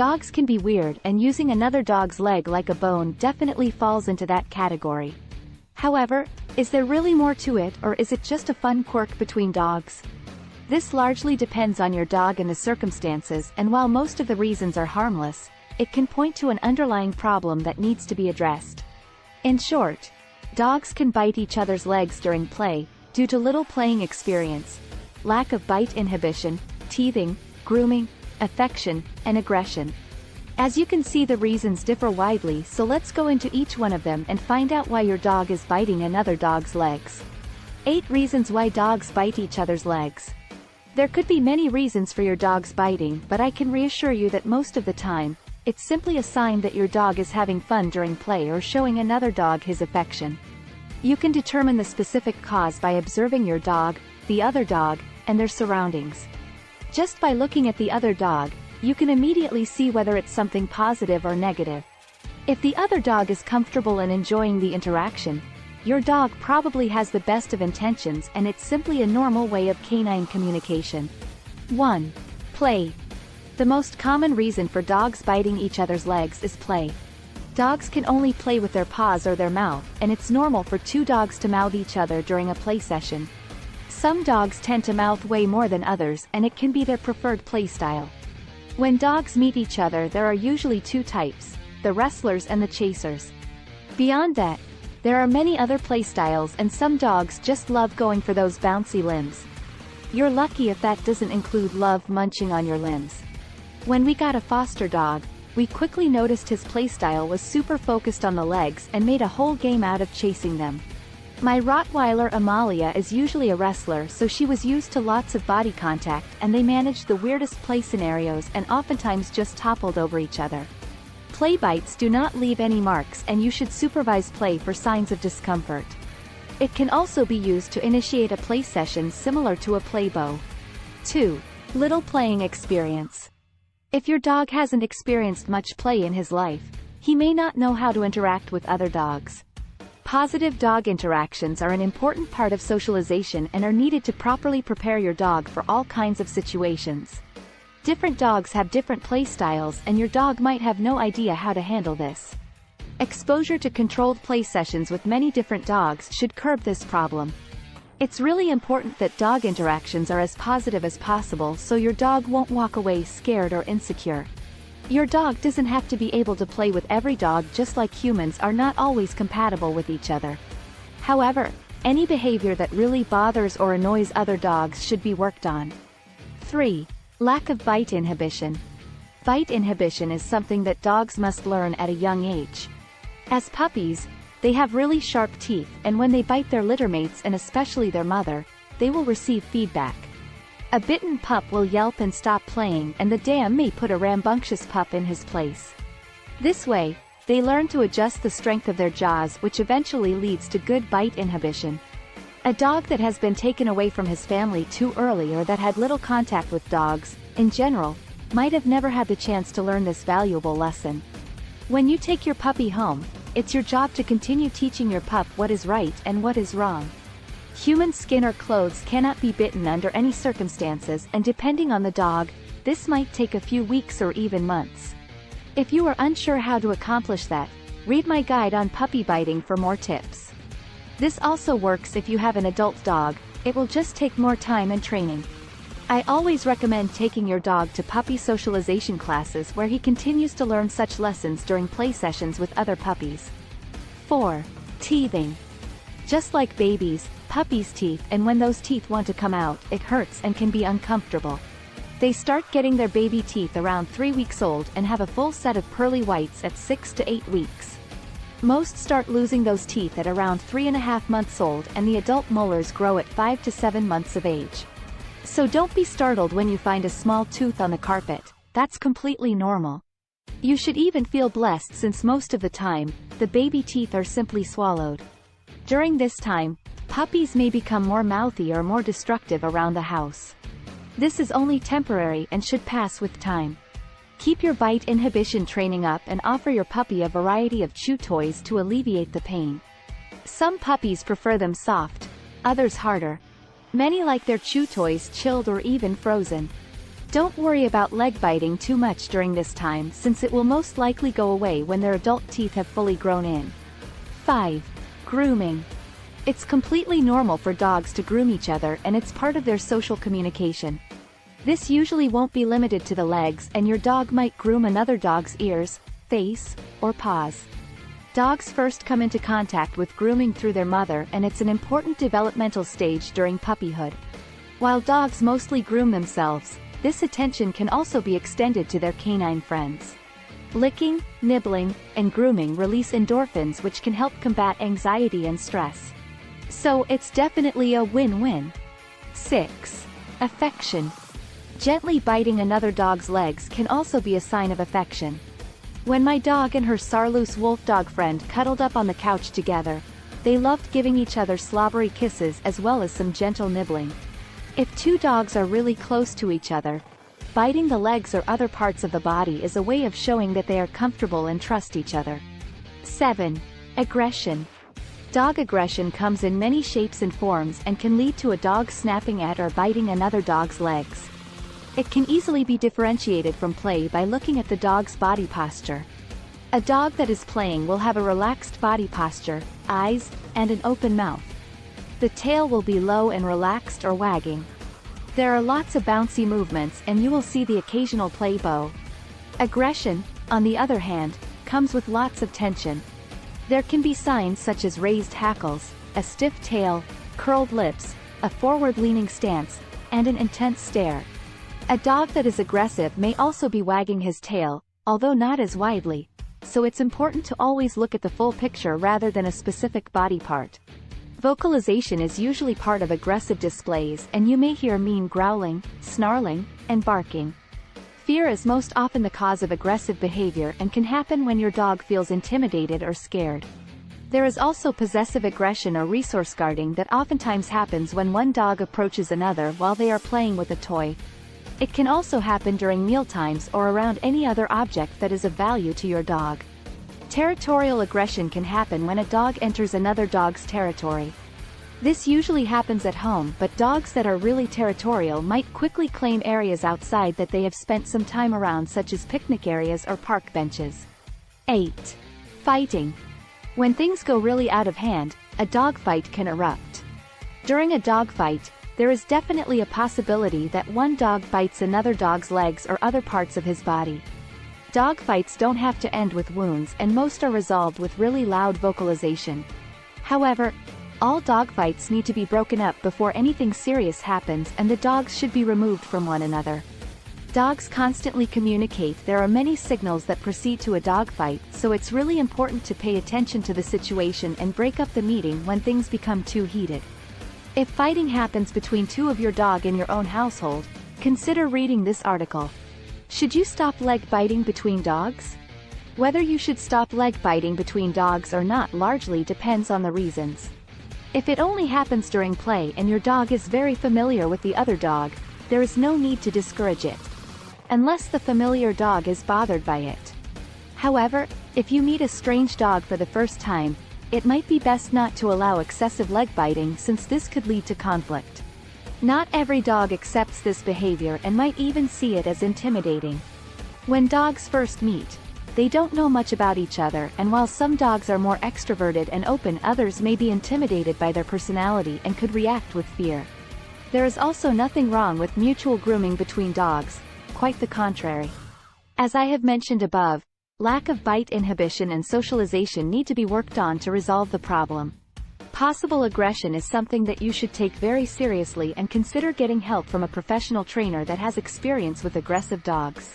Dogs can be weird, and using another dog's leg like a bone definitely falls into that category. However, is there really more to it, or is it just a fun quirk between dogs? This largely depends on your dog and the circumstances, and while most of the reasons are harmless, it can point to an underlying problem that needs to be addressed. In short, dogs can bite each other's legs during play, due to little playing experience, lack of bite inhibition, teething, grooming, affection, and aggression. As you can see, the reasons differ widely, so let's go into each one of them and find out why your dog is biting another dog's legs. 8 reasons why dogs bite each other's legs. There could be many reasons for your dog's biting, but I can reassure you that most of the time, it's simply a sign that your dog is having fun during play or showing another dog his affection. You can determine the specific cause by observing your dog, the other dog, and their surroundings. Just by looking at the other dog, you can immediately see whether it's something positive or negative. If the other dog is comfortable and enjoying the interaction, your dog probably has the best of intentions, and it's simply a normal way of canine communication. 1. Play. The most common reason for dogs biting each other's legs is play. Dogs can only play with their paws or their mouth, and it's normal for 2 dogs to mouth each other during a play session. Some dogs tend to mouth way more than others, and it can be their preferred play style. When dogs meet each other, there are usually 2 types, the wrestlers and the chasers. Beyond that, there are many other play styles, and some dogs just love going for those bouncy limbs. You're lucky if that doesn't include love munching on your limbs. When we got a foster dog, we quickly noticed his playstyle was super focused on the legs and made a whole game out of chasing them. My Rottweiler Amalia is usually a wrestler, so she was used to lots of body contact, and they managed the weirdest play scenarios and oftentimes just toppled over each other. Play bites do not leave any marks, and you should supervise play for signs of discomfort. It can also be used to initiate a play session similar to a play bow. 2. Little playing experience. If your dog hasn't experienced much play in his life, he may not know how to interact with other dogs. Positive dog interactions are an important part of socialization and are needed to properly prepare your dog for all kinds of situations. Different dogs have different play styles, and your dog might have no idea how to handle this. Exposure to controlled play sessions with many different dogs should curb this problem. It's really important that dog interactions are as positive as possible, so your dog won't walk away scared or insecure. Your dog doesn't have to be able to play with every dog, just like humans are not always compatible with each other. However, any behavior that really bothers or annoys other dogs should be worked on. 3. Lack of bite inhibition. Bite inhibition is something that dogs must learn at a young age. As puppies, they have really sharp teeth, and when they bite their littermates and especially their mother, they will receive feedback. A bitten pup will yelp and stop playing, and the dam may put a rambunctious pup in his place. This way, they learn to adjust the strength of their jaws, which eventually leads to good bite inhibition. A dog that has been taken away from his family too early, or that had little contact with dogs, in general, might have never had the chance to learn this valuable lesson. When you take your puppy home, it's your job to continue teaching your pup what is right and what is wrong. Human skin or clothes cannot be bitten under any circumstances, and depending on the dog, this might take a few weeks or even months. If you are unsure how to accomplish that, read my guide on puppy biting for more tips. This also works if you have an adult dog, it will just take more time and training. I always recommend taking your dog to puppy socialization classes where he continues to learn such lessons during play sessions with other puppies. 4. Teething. Just like babies, puppies' teeth, and when those teeth want to come out, it hurts and can be uncomfortable. They start getting their baby teeth around 3 weeks old and have a full set of pearly whites at 6 to 8 weeks. Most start losing those teeth at around 3.5 months old, and the adult molars grow at 5 to 7 months of age. So don't be startled when you find a small tooth on the carpet, that's completely normal. You should even feel blessed, since most of the time, the baby teeth are simply swallowed. During this time, puppies may become more mouthy or more destructive around the house. This is only temporary and should pass with time. Keep your bite inhibition training up and offer your puppy a variety of chew toys to alleviate the pain. Some puppies prefer them soft, others harder. Many like their chew toys chilled or even frozen. Don't worry about leg biting too much during this time since it will most likely go away when their adult teeth have fully grown in. 5. Grooming. It's completely normal for dogs to groom each other and it's part of their social communication. This usually won't be limited to the legs and your dog might groom another dog's ears, face, or paws. Dogs first come into contact with grooming through their mother and it's an important developmental stage during puppyhood. While dogs mostly groom themselves, this attention can also be extended to their canine friends. Licking, nibbling, and grooming release endorphins which can help combat anxiety and stress. So it's definitely a win-win. 6. Affection. Gently biting another dog's legs can also be a sign of affection. When my dog and her Sarloose wolf dog friend cuddled up on the couch together, they loved giving each other slobbery kisses as well as some gentle nibbling. If two dogs are really close to each other, biting the legs or other parts of the body is a way of showing that they are comfortable and trust each other. 7. Aggression. Dog aggression comes in many shapes and forms and can lead to a dog snapping at or biting another dog's legs. It can easily be differentiated from play by looking at the dog's body posture. A dog that is playing will have a relaxed body posture, eyes, and an open mouth. The tail will be low and relaxed or wagging. There are lots of bouncy movements and you will see the occasional play bow. Aggression, on the other hand, comes with lots of tension. There can be signs such as raised hackles, a stiff tail, curled lips, a forward-leaning stance, and an intense stare. A dog that is aggressive may also be wagging his tail, although not as widely, so it's important to always look at the full picture rather than a specific body part. Vocalization is usually part of aggressive displays and you may hear mean growling, snarling, and barking. Fear is most often the cause of aggressive behavior and can happen when your dog feels intimidated or scared. There is also possessive aggression or resource guarding that oftentimes happens when one dog approaches another while they are playing with a toy. It can also happen during mealtimes or around any other object that is of value to your dog. Territorial aggression can happen when a dog enters another dog's territory. This usually happens at home, but dogs that are really territorial might quickly claim areas outside that they have spent some time around, such as picnic areas or park benches. 8. Fighting. When things go really out of hand, a dog fight can erupt. During a dog fight, there is definitely a possibility that one dog bites another dog's legs or other parts of his body. Dog fights don't have to end with wounds and most are resolved with really loud vocalization. However, all dog fights need to be broken up before anything serious happens and the dogs should be removed from one another. Dogs constantly communicate. There are many signals that precede to a dog fight, so it's really important to pay attention to the situation and break up the meeting when things become too heated. If fighting happens between two of your dog in your own household, consider reading this article. Should you stop leg biting between dogs? Whether you should stop leg biting between dogs or not largely depends on the reasons. If it only happens during play and your dog is very familiar with the other dog, there is no need to discourage it, unless the familiar dog is bothered by it. However, if you meet a strange dog for the first time, it might be best not to allow excessive leg biting since this could lead to conflict. Not every dog accepts this behavior and might even see it as intimidating. When dogs first meet, they don't know much about each other, and while some dogs are more extroverted and open, others may be intimidated by their personality and could react with fear. There is also nothing wrong with mutual grooming between dogs, quite the contrary. As I have mentioned above, lack of bite inhibition and socialization need to be worked on to resolve the problem. Possible aggression is something that you should take very seriously and consider getting help from a professional trainer that has experience with aggressive dogs.